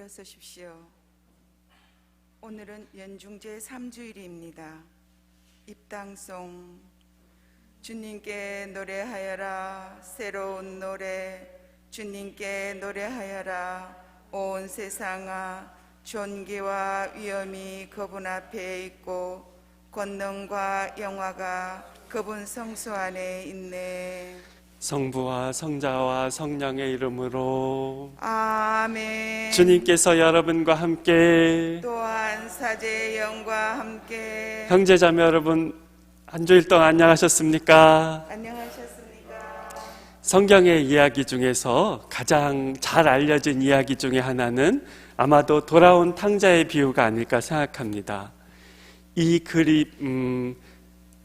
일어서십시오. 오늘은 연중제 3주일입니다. 입당송. 주님께 노래하여라 새로운 노래, 주님께 노래하여라 온 세상아. 존귀와 위엄이 그분 앞에 있고 권능과 영화가 그분 성수 안에 있네. 성부와 성자와 성령의 이름으로 아멘. 주님께서 여러분과 함께 또한 사제의 영과 함께. 형제자매 여러분, 한 주일 동안 안녕하셨습니까? 안녕하셨습니까? 성경의 이야기 중에서 가장 잘 알려진 이야기 중에 하나는 아마도 돌아온 탕자의 비유가 아닐까 생각합니다. 이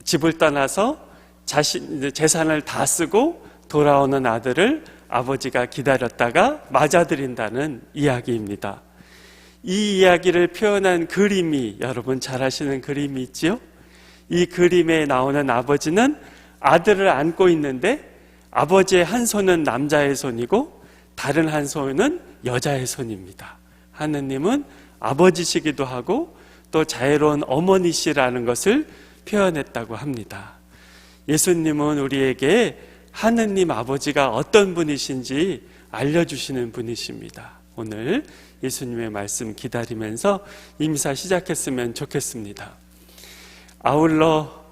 집을 떠나서 재산을 다 쓰고 돌아오는 아들을 아버지가 기다렸다가 맞아들인다는 이야기입니다. 이 이야기를 표현한 그림이, 여러분 잘 아시는 그림이 있지요? 이 그림에 나오는 아버지는 아들을 안고 있는데 아버지의 한 손은 남자의 손이고 다른 한 손은 여자의 손입니다. 하느님은 아버지시기도 하고 또 자애로운 어머니시라는 것을 표현했다고 합니다. 예수님은 우리에게 하느님 아버지가 어떤 분이신지 알려주시는 분이십니다. 오늘 예수님의 말씀 기다리면서 임사 시작했으면 좋겠습니다. 아울러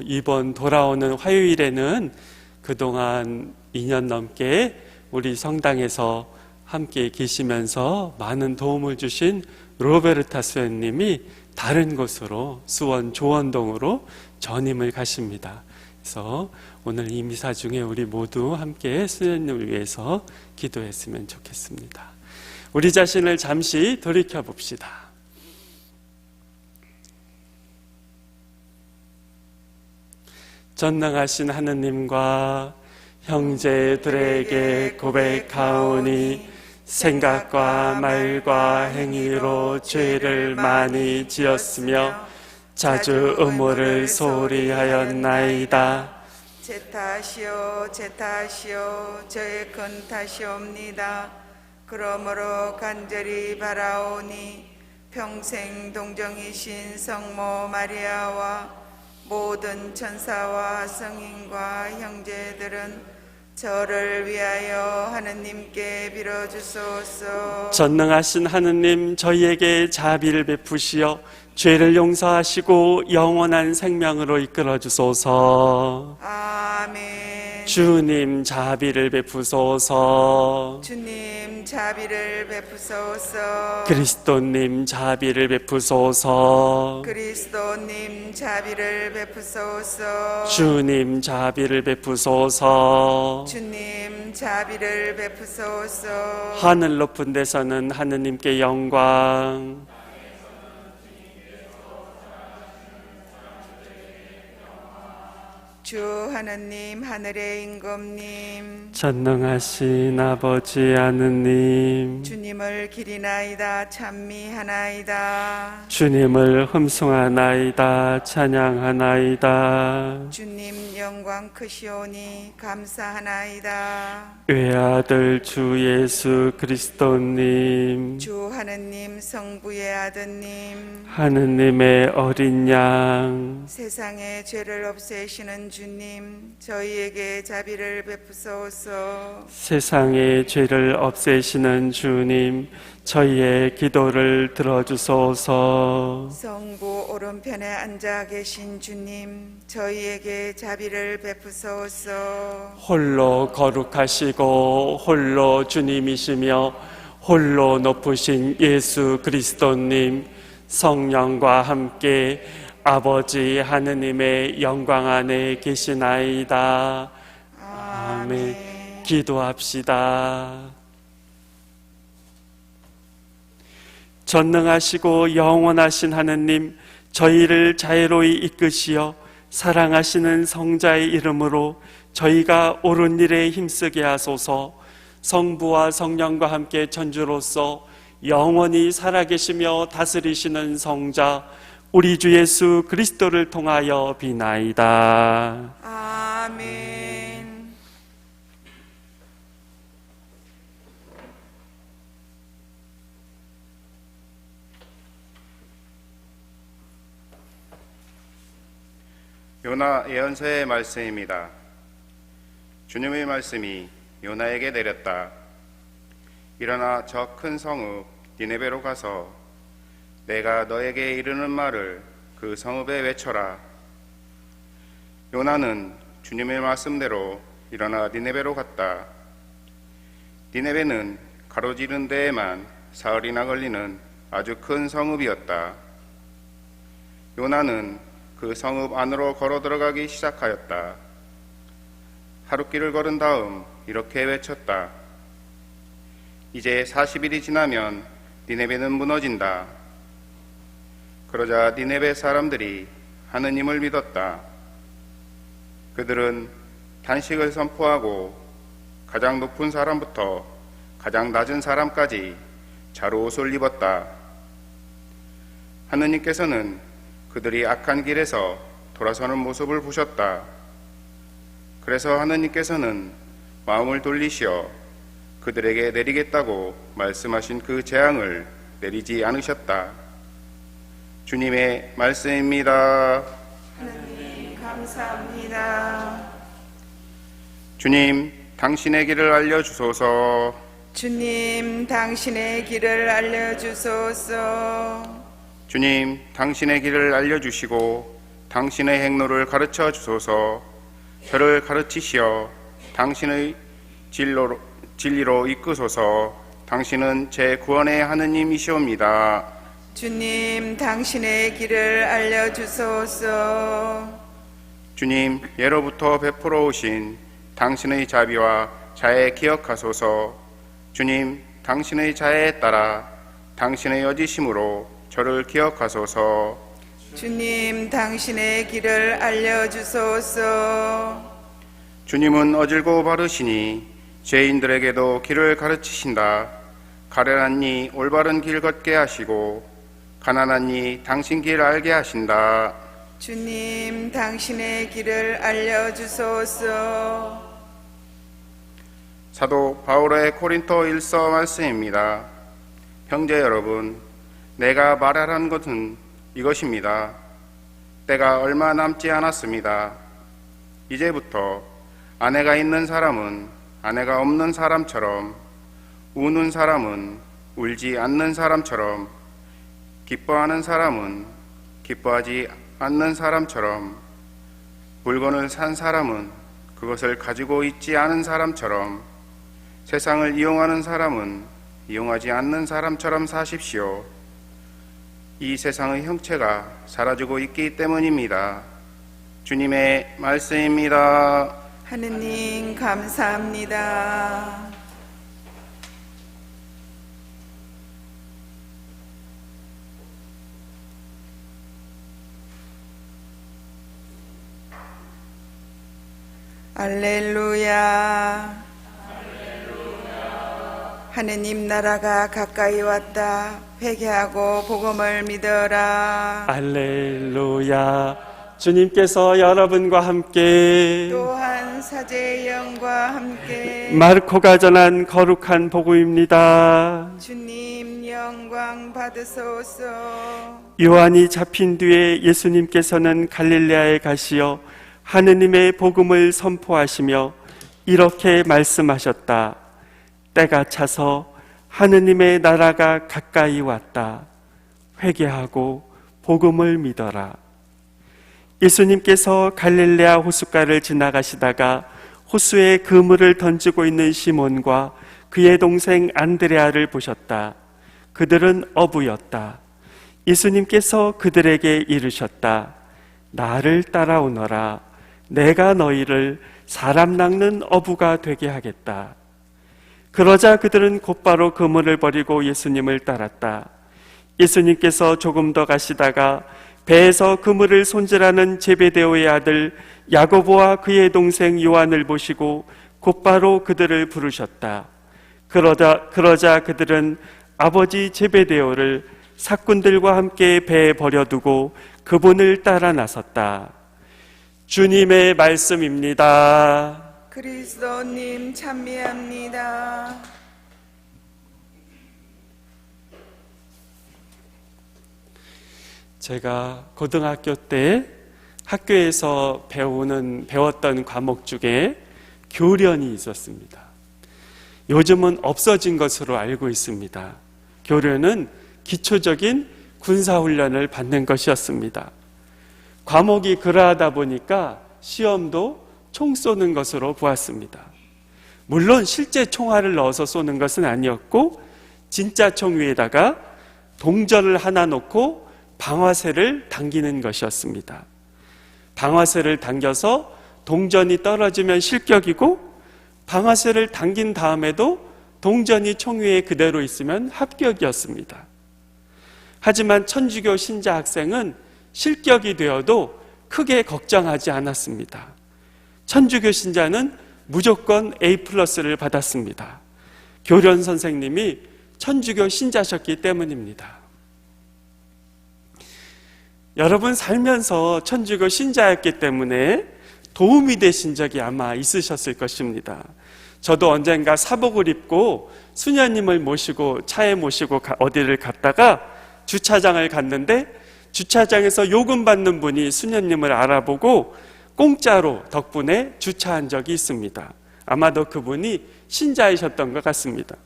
이번 돌아오는 화요일에는 그동안 2년 넘게 우리 성당에서 함께 계시면서 많은 도움을 주신 로베르타 수연님이 다른 곳으로 수원 조원동으로 전임을 가십니다. 그래서 오늘 이 미사 중에 우리 모두 함께 수연님을 위해서 기도했으면 좋겠습니다. 우리 자신을 잠시 돌이켜 봅시다. 전능하신 하느님과 형제들에게 고백하오니 생각과 말과 행위로 죄를 많이 지었으며 자주 음모를 소홀히 하였나이다. 제 탓이요 제 탓이요 저의 큰 탓이옵니다. 그러므로 간절히 바라오니 평생 동정이신 성모 마리아와 모든 천사와 성인과 형제들은 저를 위하여 하느님께 빌어주소서. 전능하신 하느님, 저희에게 자비를 베푸시어 죄를 용서하시고 영원한 생명으로 이끌어 주소서. 아멘. 주님 자비를 베푸소서. 주님 자비를 베푸소서. 그리스도님 자비를 베푸소서. 그리스도님 자비를 베푸소서. 주님 자비를 베푸소서. 주님 자비를 베푸소서. 하늘 높은 데서는 하느님께 영광, 주 하느님 하늘의 임금님 전능하신 아버지 하느님, 주님을 기리나이다 찬미하나이다. 주님을 흠숭하나이다 찬양하나이다. 주님 영광 크시오니 감사하나이다. 외아들 주 예수 그리스도님, 주 하느님 성부의 아드님 하느님의 어린 양, 세상의 죄를 없애시는 주님 저희에게 자비를 베푸소서. 세상의 죄를 없애시는 주님, 저희의 기도를 들어주소서. 성부 오른편에 앉아 계신 주님 저희에게 자비를 베푸소서. 홀로 거룩하시고 홀로 주님이시며 홀로 높으신 예수 그리스도님, 성령과 함께 아버지 하느님의 영광 안에 계시나이다. 아멘. 기도합시다. 전능하시고 영원하신 하느님, 저희를 자애로이 이끄시어 사랑하시는 성자의 이름으로 저희가 옳은 일에 힘쓰게 하소서. 성부와 성령과 함께 천주로서 영원히 살아계시며 다스리시는 성자 우리 주 예수 그리스도를 통하여 비나이다. 아멘. 요나 예언서의 말씀입니다. 주님의 말씀이 요나에게 내렸다. 일어나 저 큰 성읍 니네베로 가서 내가 너에게 이르는 말을 그 성읍에 외쳐라. 요나는 주님의 말씀대로 일어나 니네베로 갔다. 니네베는 가로지른 데에만 사흘이나 걸리는 아주 큰 성읍이었다. 요나는 그 성읍 안으로 걸어 들어가기 시작하였다. 하룻길을 걸은 다음 이렇게 외쳤다. 이제 40일이 지나면 니네베는 무너진다. 그러자 니네베 사람들이 하느님을 믿었다. 그들은 단식을 선포하고 가장 높은 사람부터 가장 낮은 사람까지 자루옷을 입었다. 하느님께서는 그들이 악한 길에서 돌아서는 모습을 보셨다. 그래서 하느님께서는 마음을 돌리시어 그들에게 내리겠다고 말씀하신 그 재앙을 내리지 않으셨다. 주님의 말씀입니다. 하나님 감사합니다. 주님, 당신의 길을 알려주소서. 주님 당신의 길을 알려주소서. 주님, 당신의 길을 알려주시고 당신의 행로를 가르쳐 주소서. 저를 가르치시어 당신의 진리로 이끄소서. 당신은 제 구원의 하느님이시옵니다. 주님 당신의 길을 알려주소서. 주님, 예로부터 베풀어 오신 당신의 자비와 자애 기억하소서. 주님, 당신의 자애에 따라 당신의 여지심으로 저를 기억하소서. 주님 당신의 길을 알려주소서. 주님은 어질고 바르시니 죄인들에게도 길을 가르치신다. 가련한 이 올바른 길 걷게 하시고 가난한 이 당신 길 알게 하신다. 주님 당신의 길을 알려주소서. 사도 바울의 고린토 1서 말씀입니다. 형제 여러분, 내가 말하라는 것은 이것입니다. 때가 얼마 남지 않았습니다. 이제부터 아내가 있는 사람은 아내가 없는 사람처럼, 우는 사람은 울지 않는 사람처럼, 기뻐하는 사람은 기뻐하지 않는 사람처럼, 물건을 산 사람은 그것을 가지고 있지 않은 사람처럼, 세상을 이용하는 사람은 이용하지 않는 사람처럼 사십시오. 이 세상의 형체가 사라지고 있기 때문입니다. 주님의 말씀입니다. 하느님 감사합니다. 할렐루야. 하느님 나라가 가까이 왔다. 회개하고 복음을 믿어라. 할렐루야. 주님께서 여러분과 함께 또한 사제의 영과 함께 마르코가 전한 거룩한 복음입니다. 주님 영광 받으소서. 요한이 잡힌 뒤에 예수님께서는 갈릴레아에 가시어 하느님의 복음을 선포하시며 이렇게 말씀하셨다. 때가 차서 하느님의 나라가 가까이 왔다. 회개하고 복음을 믿어라. 예수님께서 갈릴레아 호숫가를 지나가시다가 호수에 그물을 던지고 있는 시몬과 그의 동생 안드레아를 보셨다. 그들은 어부였다. 예수님께서 그들에게 이르셨다. 나를 따라오너라. 내가 너희를 사람 낚는 어부가 되게 하겠다. 그러자 그들은 곧바로 그물을 버리고 예수님을 따랐다. 예수님께서 조금 더 가시다가 배에서 그물을 손질하는 제베데오의 아들 야고보와 그의 동생 요한을 보시고 곧바로 그들을 부르셨다. 그러자 그들은 아버지 제베데오를 사꾼들과 함께 배에 버려두고 그분을 따라 나섰다. 주님의 말씀입니다. 그리스도님 찬미합니다. 제가 고등학교 때 학교에서 배웠던 과목 중에 교련이 있었습니다. 요즘은 없어진 것으로 알고 있습니다. 교련은 기초적인 군사훈련을 받는 것이었습니다. 과목이 그러하다 보니까 시험도 총 쏘는 것으로 보았습니다. 물론 실제 총알을 넣어서 쏘는 것은 아니었고 진짜 총 위에다가 동전을 하나 놓고 방아쇠를 당기는 것이었습니다. 방아쇠를 당겨서 동전이 떨어지면 실격이고 방아쇠를 당긴 다음에도 동전이 총 위에 그대로 있으면 합격이었습니다. 하지만 천주교 신자 학생은 실격이 되어도 크게 걱정하지 않았습니다. 천주교 신자는 무조건 A+를 받았습니다. 교련 선생님이 천주교 신자셨기 때문입니다. 여러분 살면서 천주교 신자였기 때문에 도움이 되신 적이 아마 있으셨을 것입니다. 저도 언젠가 사복을 입고 수녀님을 모시고 차에 모시고 어디를 갔다가 주차장을 갔는데 주차장에서 요금 받는 분이 수녀님을 알아보고 공짜로 덕분에 주차한 적이 있습니다. 아마도 그분이 신자이셨던 것 같습니다.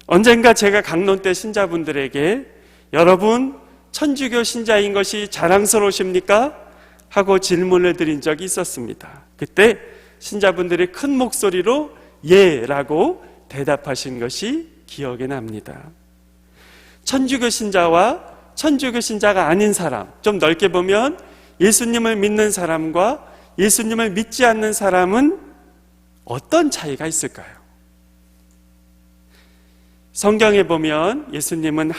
언젠가 제가 강론 때 신자분들에게 여러분 천주교 신자인 것이 자랑스러우십니까? 하고 질문을 드린 적이 있었습니다. 그때 신자분들이 큰 목소리로 예 라고 대답하신 것이 기억에 납니다. 천주교 신자와 천주교 신자가 아닌 사람, 좀 넓게 보면 예수님을 믿는 사람과 예수님을 믿지 않는 사람은 어떤 차이가 있을까요? 성경에 보면 예수님은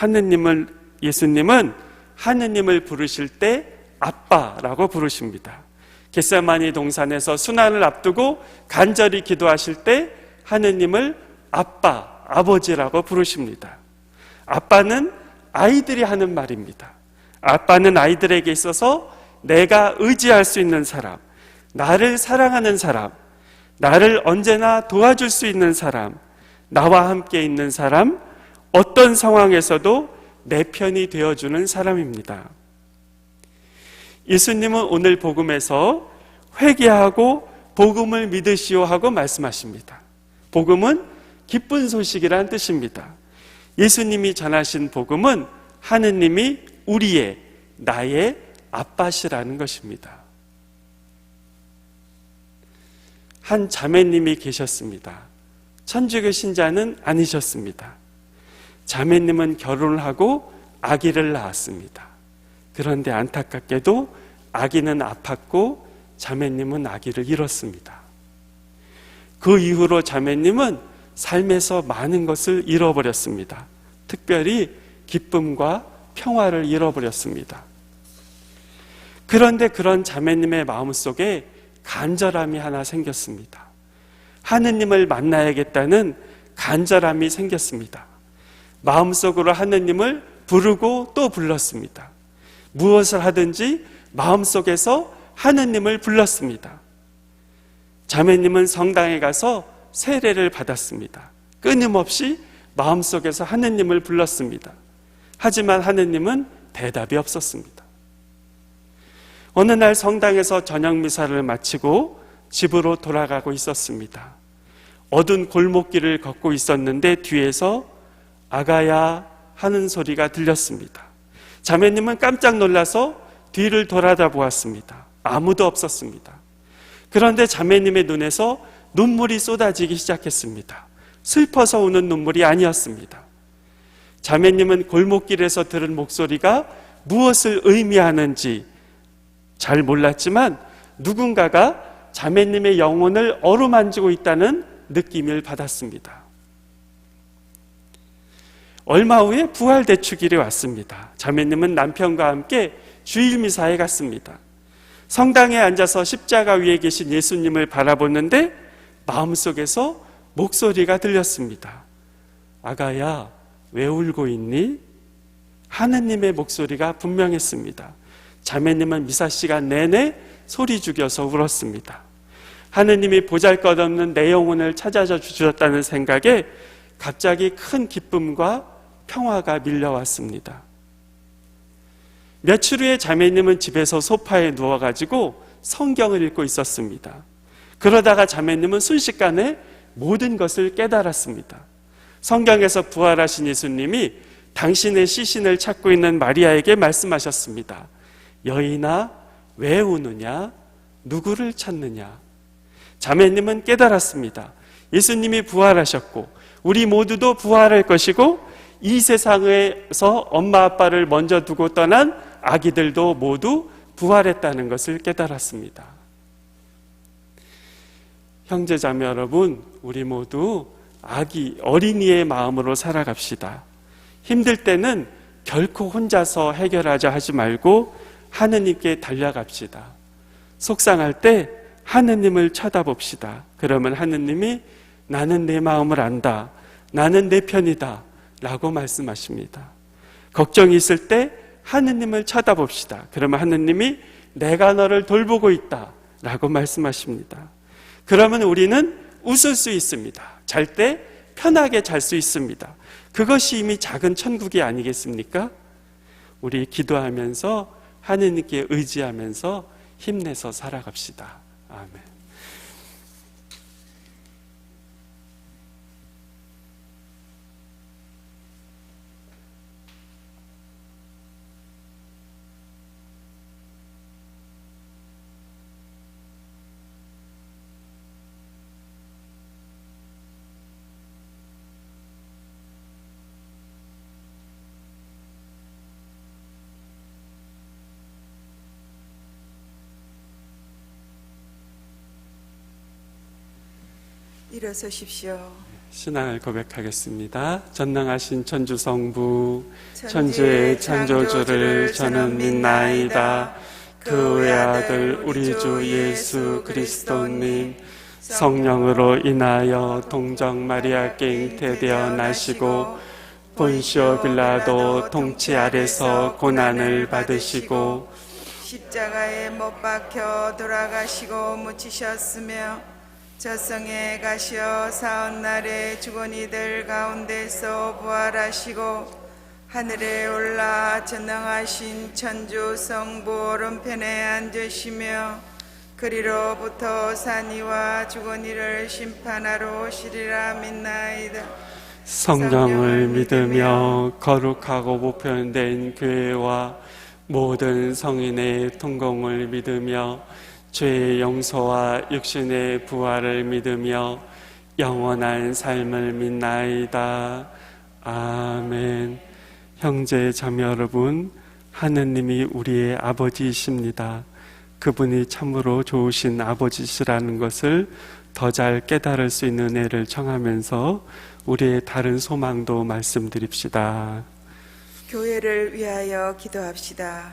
하느님을 부르실 때 아빠라고 부르십니다. 겟세마니 동산에서 순환을 앞두고 간절히 기도하실 때 하느님을 아빠, 아버지라고 부르십니다. 아빠는 아이들이 하는 말입니다. 아빠는 아이들에게 있어서 내가 의지할 수 있는 사람, 나를 사랑하는 사람, 나를 언제나 도와줄 수 있는 사람, 나와 함께 있는 사람, 어떤 상황에서도 내 편이 되어주는 사람입니다. 예수님은 오늘 복음에서 회개하고 복음을 믿으시오 하고 말씀하십니다. 복음은 기쁜 소식이란 뜻입니다. 예수님이 전하신 복음은 하느님이 우리의, 나의 아빠시라는 것입니다. 한 자매님이 계셨습니다. 천주교 신자는 아니셨습니다. 자매님은 결혼을 하고 아기를 낳았습니다. 그런데 안타깝게도 아기는 아팠고 자매님은 아기를 잃었습니다. 그 이후로 자매님은 삶에서 많은 것을 잃어버렸습니다. 특별히 기쁨과 평화를 잃어버렸습니다. 그런데 그런 자매님의 마음속에 간절함이 하나 생겼습니다. 하느님을 만나야겠다는 간절함이 생겼습니다. 마음속으로 하느님을 부르고 또 불렀습니다. 무엇을 하든지 마음속에서 하느님을 불렀습니다. 자매님은 성당에 가서 세례를 받았습니다. 끊임없이 마음속에서 하느님을 불렀습니다. 하지만 하느님은 대답이 없었습니다. 어느 날 성당에서 저녁 미사를 마치고 집으로 돌아가고 있었습니다. 어두운 골목길을 걷고 있었는데 뒤에서 아가야 하는 소리가 들렸습니다. 자매님은 깜짝 놀라서 뒤를 돌아다 보았습니다. 아무도 없었습니다. 그런데 자매님의 눈에서 눈물이 쏟아지기 시작했습니다. 슬퍼서 우는 눈물이 아니었습니다. 자매님은 골목길에서 들은 목소리가 무엇을 의미하는지 잘 몰랐지만 누군가가 자매님의 영혼을 어루만지고 있다는 느낌을 받았습니다. 얼마 후에 부활대축일이 왔습니다. 자매님은 남편과 함께 주일미사에 갔습니다. 성당에 앉아서 십자가 위에 계신 예수님을 바라보는데 마음속에서 목소리가 들렸습니다. 아가야, 왜 울고 있니? 하느님의 목소리가 분명했습니다. 자매님은 미사 시간 내내 소리 죽여서 울었습니다. 하느님이 보잘것없는 내 영혼을 찾아줘 주셨다는 생각에 갑자기 큰 기쁨과 평화가 밀려왔습니다. 며칠 후에 자매님은 집에서 소파에 누워가지고 성경을 읽고 있었습니다. 그러다가 자매님은 순식간에 모든 것을 깨달았습니다. 성경에서 부활하신 예수님이 당신의 시신을 찾고 있는 마리아에게 말씀하셨습니다. 여인아, 왜 우느냐? 누구를 찾느냐? 자매님은 깨달았습니다. 예수님이 부활하셨고 우리 모두도 부활할 것이고 이 세상에서 엄마 아빠를 먼저 두고 떠난 아기들도 모두 부활했다는 것을 깨달았습니다. 형제자매 여러분, 우리 모두 어린이의 마음으로 살아갑시다. 힘들 때는 결코 혼자서 해결하자 하지 말고 하느님께 달려갑시다. 속상할 때 하느님을 쳐다봅시다. 그러면 하느님이 나는 내 마음을 안다. 나는 내 편이다. 라고 말씀하십니다. 걱정이 있을 때 하느님을 쳐다봅시다. 그러면 하느님이 내가 너를 돌보고 있다. 라고 말씀하십니다. 그러면 우리는 웃을 수 있습니다. 잘 때 편하게 잘 수 있습니다. 그것이 이미 작은 천국이 아니겠습니까? 우리 기도하면서 하느님께 의지하면서 힘내서 살아갑시다. 아멘. 일어서십시오. 신앙을 고백하겠습니다. 전능하신 천주성부 천지의 창조주를 저는 믿나이다. 그 외아들 우리 주 예수 그리스도님 성령으로 인하여 동정 마리아께 잉태되어 나시고 본시오 빌라도 통치 아래서 고난을 받으시고 십자가에 못 박혀 돌아가시고 묻히셨으며 저성에 가시어 사흘날에 죽은 이들 가운데서 부활하시고 하늘에 올라 전능하신 천주 성부 오른편에 앉으시며 그리로부터 산이와 죽은 이를 심판하러 오시리라 믿나이다. 성령을 믿으며 거룩하고 보편된 교회와 모든 성인의 통공을 믿으며 죄의 용서와 육신의 부활을 믿으며 영원한 삶을 믿나이다. 아멘. 형제 자매 여러분, 하느님이 우리의 아버지이십니다. 그분이 참으로 좋으신 아버지시라는 것을 더 잘 깨달을 수 있는 은혜를 청하면서 우리의 다른 소망도 말씀드립시다. 교회를 위하여 기도합시다.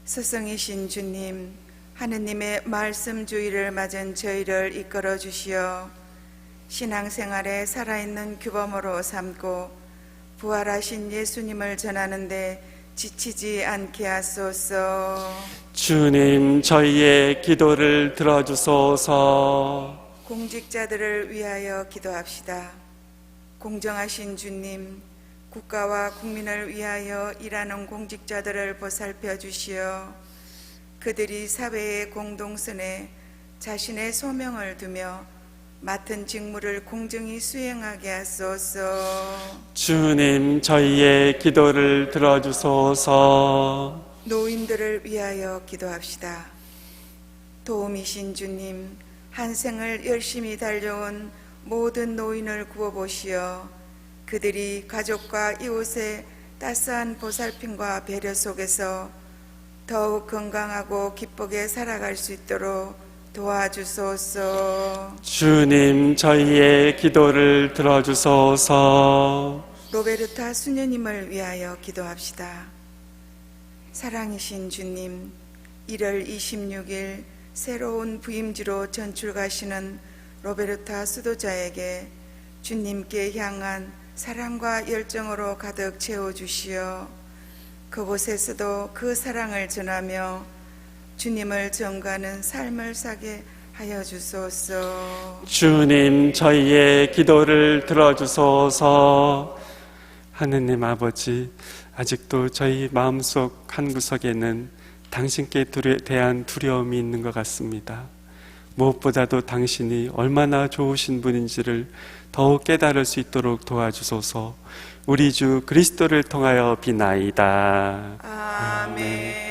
스승이신 주님, 하느님의 말씀주의를 맞은 저희를 이끌어 주시어 신앙생활에 살아있는 규범으로 삼고 부활하신 예수님을 전하는데 지치지 않게 하소서. 주님, 저희의 기도를 들어주소서. 공직자들을 위하여 기도합시다. 공정하신 주님, 국가와 국민을 위하여 일하는 공직자들을 보살펴 주시어 그들이 사회의 공동선에 자신의 소명을 두며 맡은 직무를 공정히 수행하게 하소서. 주님, 저희의 기도를 들어주소서. 노인들을 위하여 기도합시다. 도움이신 주님, 한 생을 열심히 달려온 모든 노인을 구워보시어 그들이 가족과 이웃의 따스한 보살핌과 배려 속에서 더욱 건강하고 기쁘게 살아갈 수 있도록 도와주소서. 주님, 저희의 기도를 들어주소서. 로베르타 수녀님을 위하여 기도합시다. 사랑이신 주님, 1월 26일 새로운 부임지로 전출 가시는 로베르타 수도자에게 주님께 향한 사랑과 열정으로 가득 채워주시어 그곳에서도 그 사랑을 전하며 주님을 전가하는 삶을 사게 하여 주소서. 주님, 저희의 기도를 들어주소서. 하느님 아버지, 아직도 저희 마음속 한구석에는 당신께 대한 두려움이 있는 것 같습니다. 무엇보다도 당신이 얼마나 좋으신 분인지를 더욱 깨달을 수 있도록 도와주소서. 우리 주 그리스도를 통하여 비나이다. 아멘.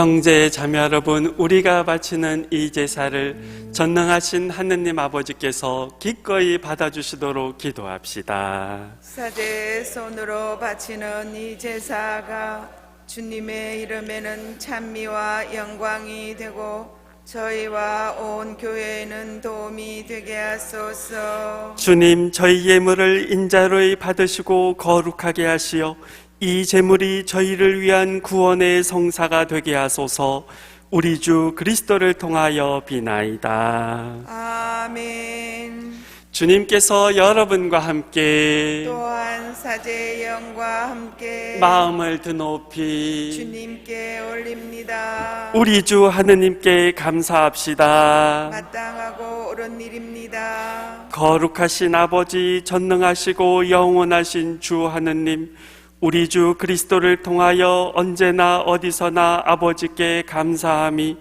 형제 자매 여러분, 우리가 바치는 이 제사를 전능하신 하느님 아버지께서 기꺼이 받아주시도록 기도합시다. 사제의 손으로 바치는 이 제사가 주님의 이름에는 찬미와 영광이 되고 저희와 온 교회에는 도움이 되게 하소서. 주님, 저희 예물을 인자로이 받으시고 거룩하게 하시어 이 제물이 저희를 위한 구원의 성사가 되게 하소서. 우리 주 그리스도를 통하여 비나이다. 아멘. 주님께서 여러분과 함께 또한 사제의 영과 함께 마음을 드높이 주님께 올립니다. 우리 주 하느님께 감사합시다. 마땅하고 옳은 일입니다. 거룩하신 아버지, 전능하시고 영원하신 주 하느님, 우리 주 그리스도를 통하여 언제나 어디서나 아버지께 감사함이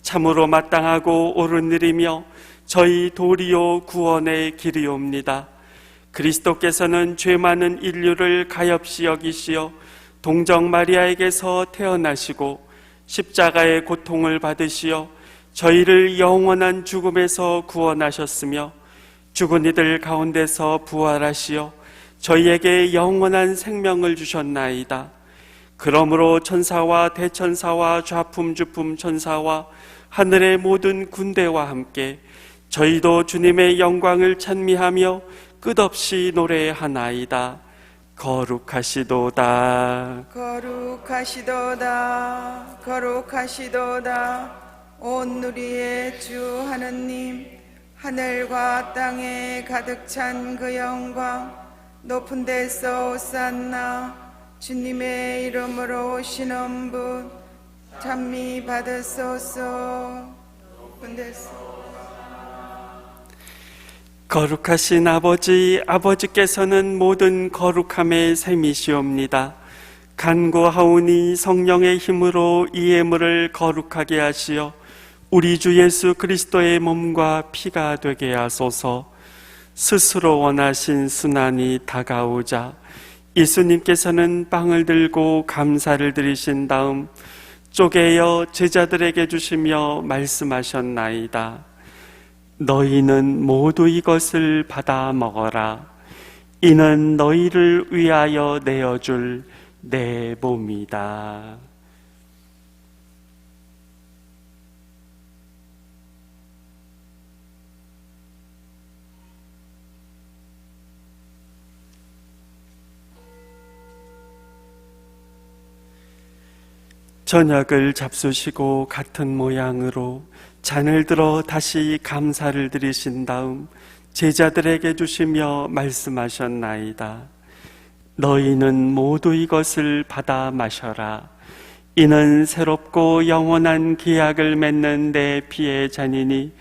참으로 마땅하고 옳은 일이며 저희 도리요 구원의 길이옵니다. 그리스도께서는 죄 많은 인류를 가엾이 여기시어 동정 마리아에게서 태어나시고 십자가의 고통을 받으시어 저희를 영원한 죽음에서 구원하셨으며 죽은 이들 가운데서 부활하시어 저희에게 영원한 생명을 주셨나이다. 그러므로 천사와 대천사와 좌품주품 천사와 하늘의 모든 군대와 함께 저희도 주님의 영광을 찬미하며 끝없이 노래하나이다. 거룩하시도다. 거룩하시도다. 거룩하시도다. 온 누리의 주 하느님, 하늘과 땅에 가득 찬 그 영광, 높은 데서 오산나, 주님의 이름으로 오시는 분 찬미 받으소서. 높은 데서 거룩하신 아버지, 아버지께서는 모든 거룩함의 셈이시옵니다. 간구하오니 성령의 힘으로 이 예물을 거룩하게 하시어 우리 주 예수 그리스도의 몸과 피가 되게 하소서. 스스로 원하신 순환이 다가오자 예수님께서는 빵을 들고 감사를 드리신 다음 쪼개어 제자들에게 주시며 말씀하셨나이다. 너희는 모두 이것을 받아 먹어라. 이는 너희를 위하여 내어줄 내 몸이다. 저녁을 잡수시고 같은 모양으로 잔을 들어 다시 감사를 드리신 다음 제자들에게 주시며 말씀하셨나이다. 너희는 모두 이것을 받아 마셔라. 이는 새롭고 영원한 계약을 맺는 내 피의 잔이니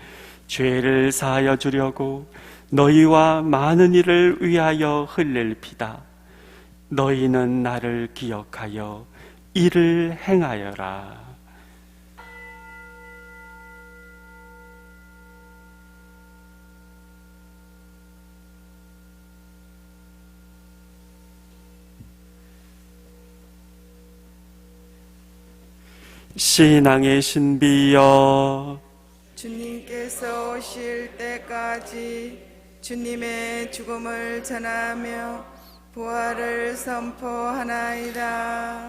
죄를 사하여 주려고 너희와 많은 이를 위하여 흘릴 피다. 너희는 나를 기억하여 이를 행하여라. 신앙의 신비여, 주님께서 오실 때까지 주님의 죽음을 전하며 부활을 선포하나이다.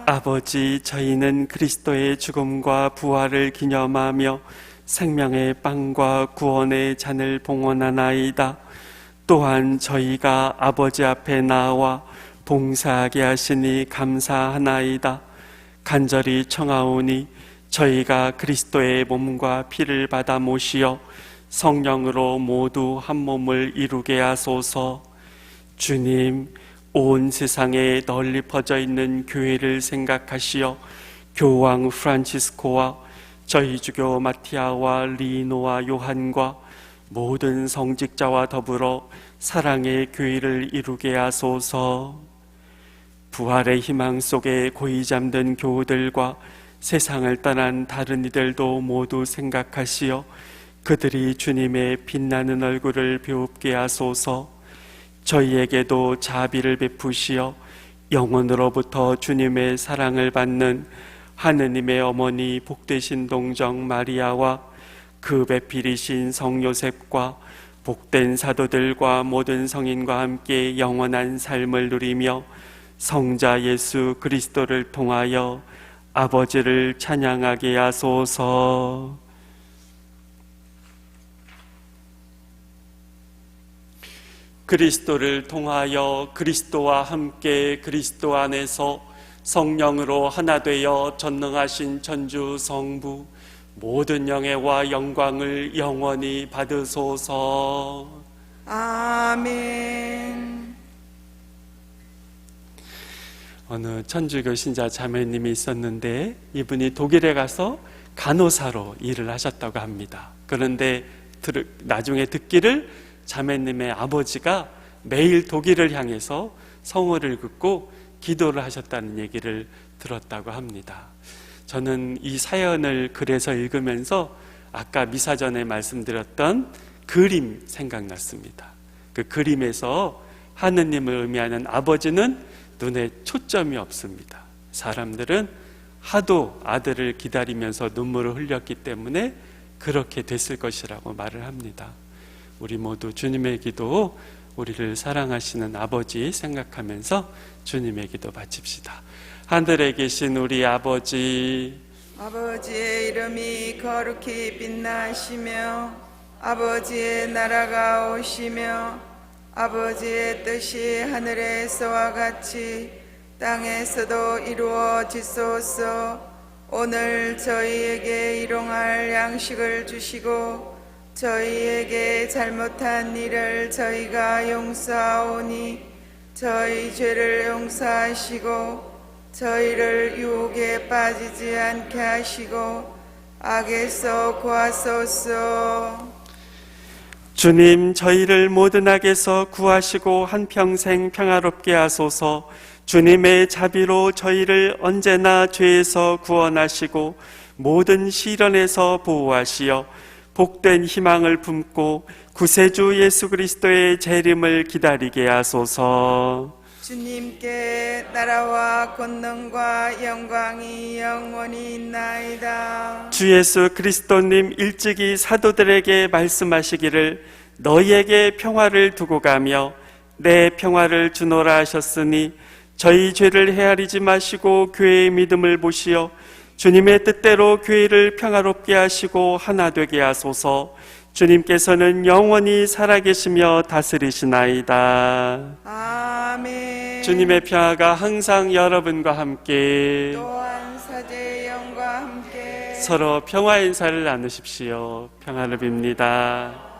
아버지, 저희는 그리스도의 죽음과 부활을 기념하며 생명의 빵과 구원의 잔을 봉헌하나이다. 또한 저희가 아버지 앞에 나와 봉사하게 하시니 감사하나이다. 간절히 청하오니 저희가 그리스도의 몸과 피를 받아 모시어 성령으로 모두 한 몸을 이루게 하소서. 주님, 온 세상에 널리 퍼져 있는 교회를 생각하시어 교황 프란치스코와 저희 주교 마티아와 리노와 요한과 모든 성직자와 더불어 사랑의 교회를 이루게 하소서. 부활의 희망 속에 고이 잠든 교우들과 세상을 떠난 다른 이들도 모두 생각하시어 그들이 주님의 빛나는 얼굴을 배웁게 하소서. 저희에게도 자비를 베푸시어 영혼으로부터 주님의 사랑을 받는 하느님의 어머니 복되신 동정 마리아와 그 배필이신 성 요셉과 복된 사도들과 모든 성인과 함께 영원한 삶을 누리며 성자 예수 그리스도를 통하여 아버지를 찬양하게 하소서. 그리스도를 통하여 그리스도와 함께 그리스도 안에서 성령으로 하나 되어 전능하신 천주 성부 모든 영예와 영광을 영원히 받으소서. 아멘. 어느 천주교 신자 자매님이 있었는데 이분이 독일에 가서 간호사로 일을 하셨다고 합니다. 그런데 나중에 듣기를 자매님의 아버지가 매일 독일을 향해서 성호를 긋고 기도를 하셨다는 얘기를 들었다고 합니다. 저는 이 사연을 글에서 읽으면서 아까 미사 전에 말씀드렸던 그림 생각났습니다. 그 그림에서 하느님을 의미하는 아버지는 눈에 초점이 없습니다. 사람들은 하도 아들을 기다리면서 눈물을 흘렸기 때문에 그렇게 됐을 것이라고 말을 합니다. 우리 모두 주님의 기도, 우리를 사랑하시는 아버지 생각하면서 주님의 기도 바칩시다. 하늘에 계신 우리 아버지, 아버지의 이름이 거룩히 빛나시며 아버지의 나라가 오시며 아버지의 뜻이 하늘에서와 같이 땅에서도 이루어지소서. 오늘 저희에게 일용할 양식을 주시고 저희에게 잘못한 일을 저희가 용서하오니 저희 죄를 용서하시고 저희를 유혹에 빠지지 않게 하시고 악에서 구하소서. 주님, 저희를 모든 악에서 구하시고 한평생 평화롭게 하소서. 주님의 자비로 저희를 언제나 죄에서 구원하시고 모든 시련에서 보호하시어 복된 희망을 품고 구세주 예수 그리스도의 재림을 기다리게 하소서. 주님께 나라와 권능과 영광이 영원히 있나이다. 주 예수 그리스도님 일찍이 사도들에게 말씀하시기를 너희에게 평화를 두고 가며 내 평화를 주노라 하셨으니 저희 죄를 헤아리지 마시고 교회의 믿음을 보시어 주님의 뜻대로 교회를 평화롭게 하시고 하나 되게 하소서. 주님께서는 영원히 살아계시며 다스리시나이다. 아멘. 주님의 평화가 항상 여러분과 함께 또한 사제의 영과 함께 서로 평화 인사를 나누십시오. 평화를 빕니다.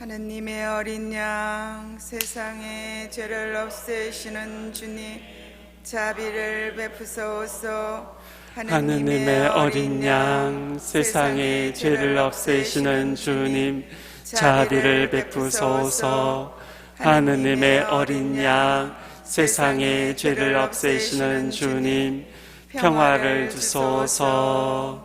하느님의 어린 양 세상의 죄를 없애시는 주님 자비를 베푸소서. 하느님의 어린 양 세상의 죄를 없애시는 주님 자비를 베푸소서. 하느님의 어린 양 세상의 죄를 없애시는 주님 평화를 주소서.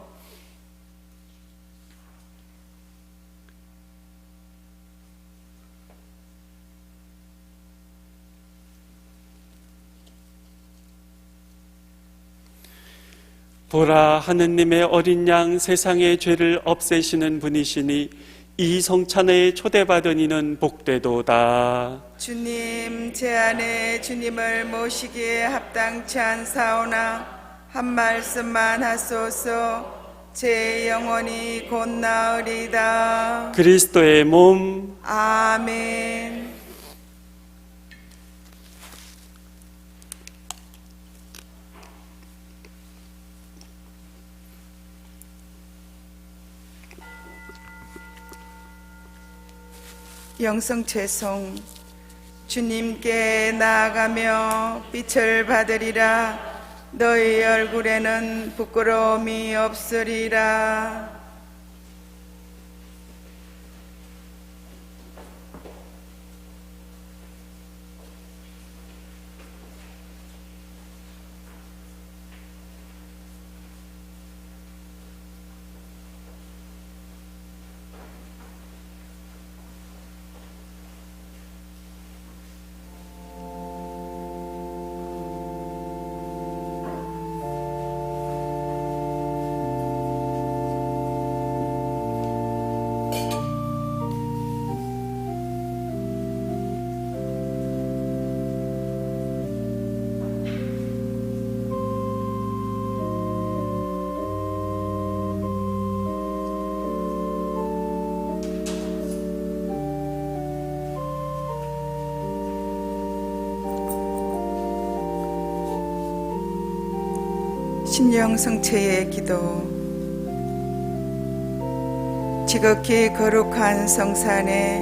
보라, 하느님의 어린 양 세상의 죄를 없애시는 분이시니 이 성찬에 초대받은 이는 복되도다. 주님, 제 안에 주님을 모시기에 합당치 않사오나 한 말씀만 하소서. 제 영혼이 곧 나으리다. 그리스도의 몸. 아멘. 영성채송. 주님께 나아가며 빛을 받으리라. 너희 얼굴에는 부끄러움이 없으리라. 신령성체의 기도. 지극히 거룩한 성산에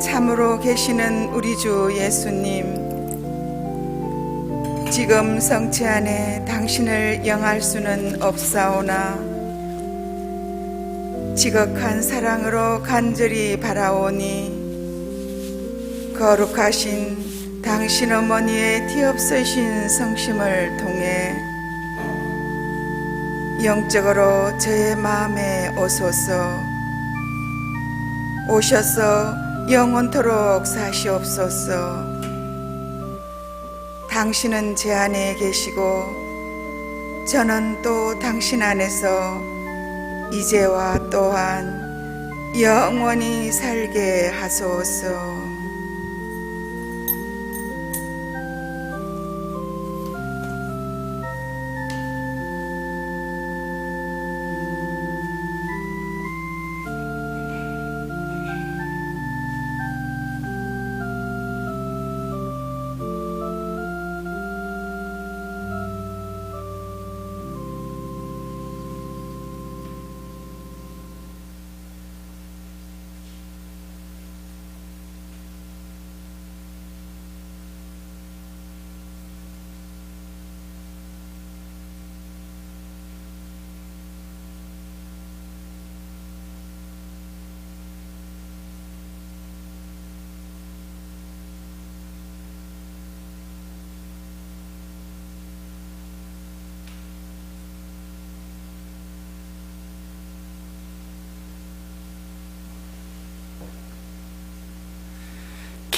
참으로 계시는 우리 주 예수님, 지금 성체 안에 당신을 영할 수는 없사오나 지극한 사랑으로 간절히 바라오니 거룩하신 당신 어머니의 티없으신 성심을 통해 영적으로 저의 마음에 오소서. 오셔서 영원토록 사시옵소서. 당신은 제 안에 계시고 저는 또 당신 안에서 이제와 또한 영원히 살게 하소서.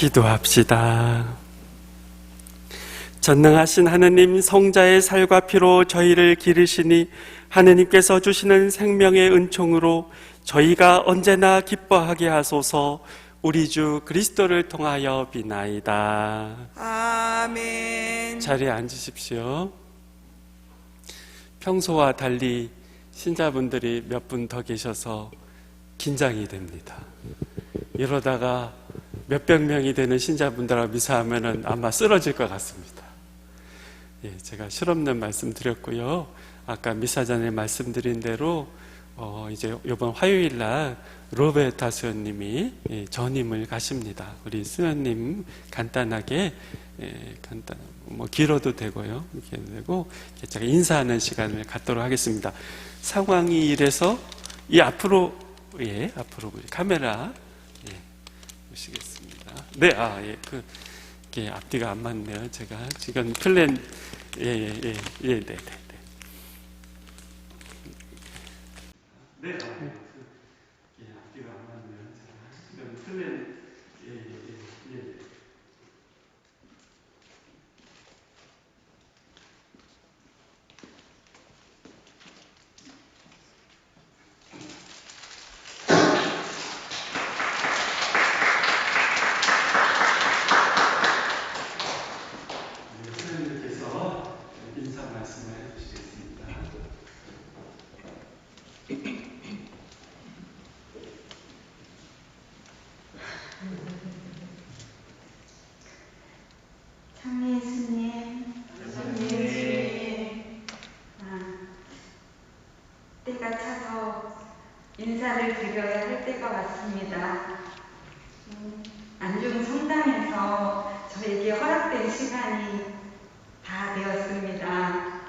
기도합시다. 전능하신 하느님, 성자의 살과 피로 저희를 기르시니 하느님께서 주시는 생명의 은총으로 저희가 언제나 기뻐하게 하소서. 우리 주 그리스도를 통하여 비나이다. 아멘. 자리에 앉으십시오. 평소와 달리 신자분들이 몇 분 더 계셔서 긴장이 됩니다. 이러다가 몇백 명이 되는 신자분들하고 미사하면은 아마 쓰러질 것 같습니다. 예, 제가 실없는 말씀 드렸고요. 아까 미사 전에 말씀드린 대로 이제 이번 화요일 날 로베타 수연님이 전임을 가십니다. 우리 수연님 간단하게 뭐 길어도 되고요. 이렇게 되고 제가 인사하는 시간을 갖도록 하겠습니다. 상황이 이래서 이 앞으로 우리 카메라 보시겠습니다. 네, 이게 앞뒤가 안 맞네요. 제가 지금 플랜 네. 네, 앞뒤가 안 맞네요. 지금 플랜 선생님께서 인사 말씀을 해주시겠습니다. 창리 예수님, 때가 차서 인사를 드려야 할 때가 왔습니다. 안중 성당에서 저에게 허락된 시간이 다 되었습니다.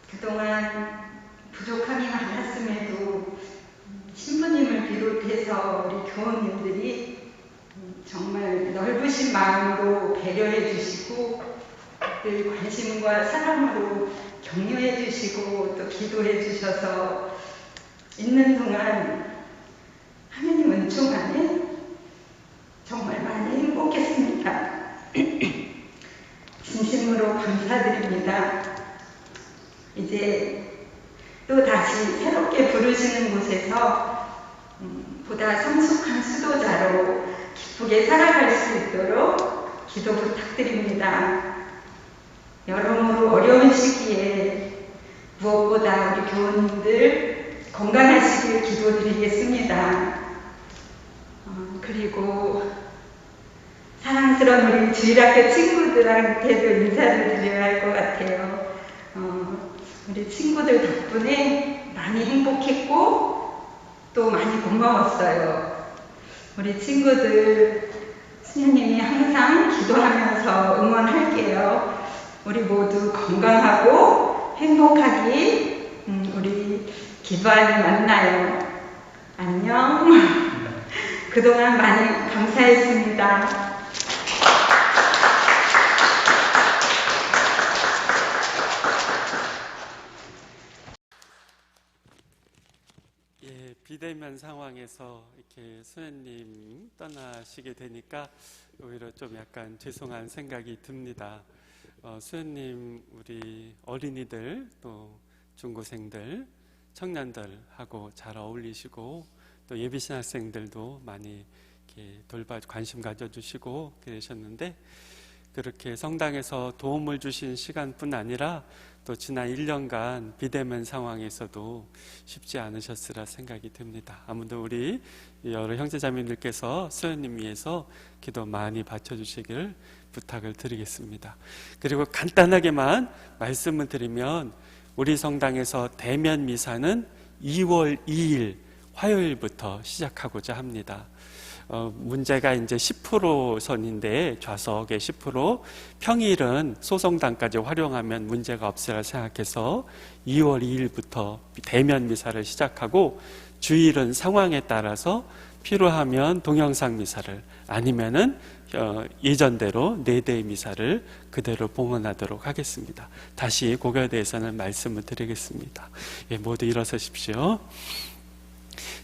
그동안 부족함이 많았음에도 신부님을 비롯해서 우리 교우님들이 정말 넓으신 마음으로 배려해 주시고 늘 관심과 사랑으로 격려해 주시고 또 기도해 주셔서 있는 동안 하느님 은총 안에 정말 많이 행복했습니다. 진심으로 감사드립니다. 이제 또 다시 새롭게 부르시는 곳에서 보다 성숙한 수도자로 기쁘게 살아갈 수 있도록 기도 부탁드립니다. 여러모로 어려운 시기에 무엇보다 우리 교우님들 건강하시길 기도드리겠습니다. 그리고 사랑스러운 우리 주일학교 친구들한테도 인사를 드려야 할 것 같아요. 우리 친구들 덕분에 많이 행복했고 또 많이 고마웠어요. 우리 친구들 수녀님이 항상 기도하면서 응원할게요. 우리 모두 건강하고 행복하기 우리 기도하니 만나요. 안녕. 그동안 많이 감사했습니다. 비대면 상황에서 이렇게 수녀님 떠나시게 되니까 오히려 좀 약간 죄송한 생각이 듭니다. 수녀님 우리 어린이들 또 중고생들 청년들하고 잘 어울리시고 또 예비신학생들도 많이 이렇게 관심 가져주시고 그러셨는데 그렇게 성당에서 도움을 주신 시간뿐 아니라 또 지난 1년간 비대면 상황에서도 쉽지 않으셨으라 생각이 듭니다. 아무도 우리 여러 형제자매님들께서 수연님 위해서 기도 많이 바쳐주시길 부탁을 드리겠습니다. 그리고 간단하게만 말씀을 드리면 우리 성당에서 대면 미사는 2월 2일 화요일부터 시작하고자 합니다. 문제가 이제 10% 선인데 좌석의 10% 평일은 소성당까지 활용하면 문제가 없으라 생각해서 2월 2일부터 대면 미사를 시작하고 주일은 상황에 따라서 필요하면 동영상 미사를 아니면은 예전대로 4대의 미사를 그대로 봉헌하도록 하겠습니다. 다시 그거에 대해서는 말씀을 드리겠습니다. 모두 일어서십시오.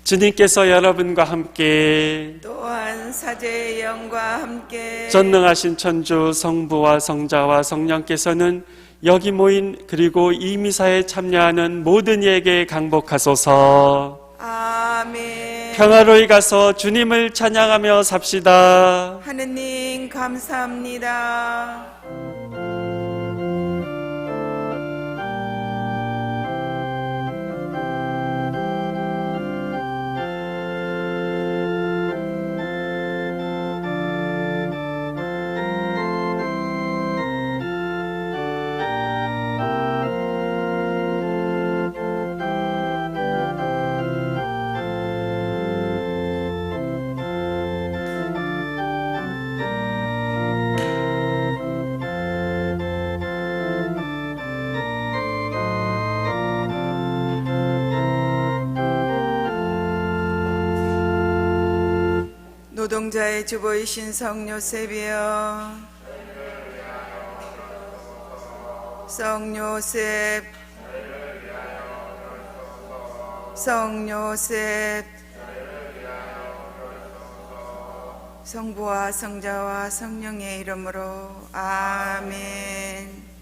주님께서 여러분과 함께 또한 사제의 영과 함께 전능하신 천주 성부와 성자와 성령께서는 여기 모인 그리고 이 미사에 참여하는 모든 이에게 강복하소서. 아멘. 평화로이 가서 주님을 찬양하며 삽시다. 하느님 감사합니다. 노동자의 주보이신 성 요셉이여, 성 요셉, 성 요셉, 성부와 성자와 성령의 이름으로 아멘.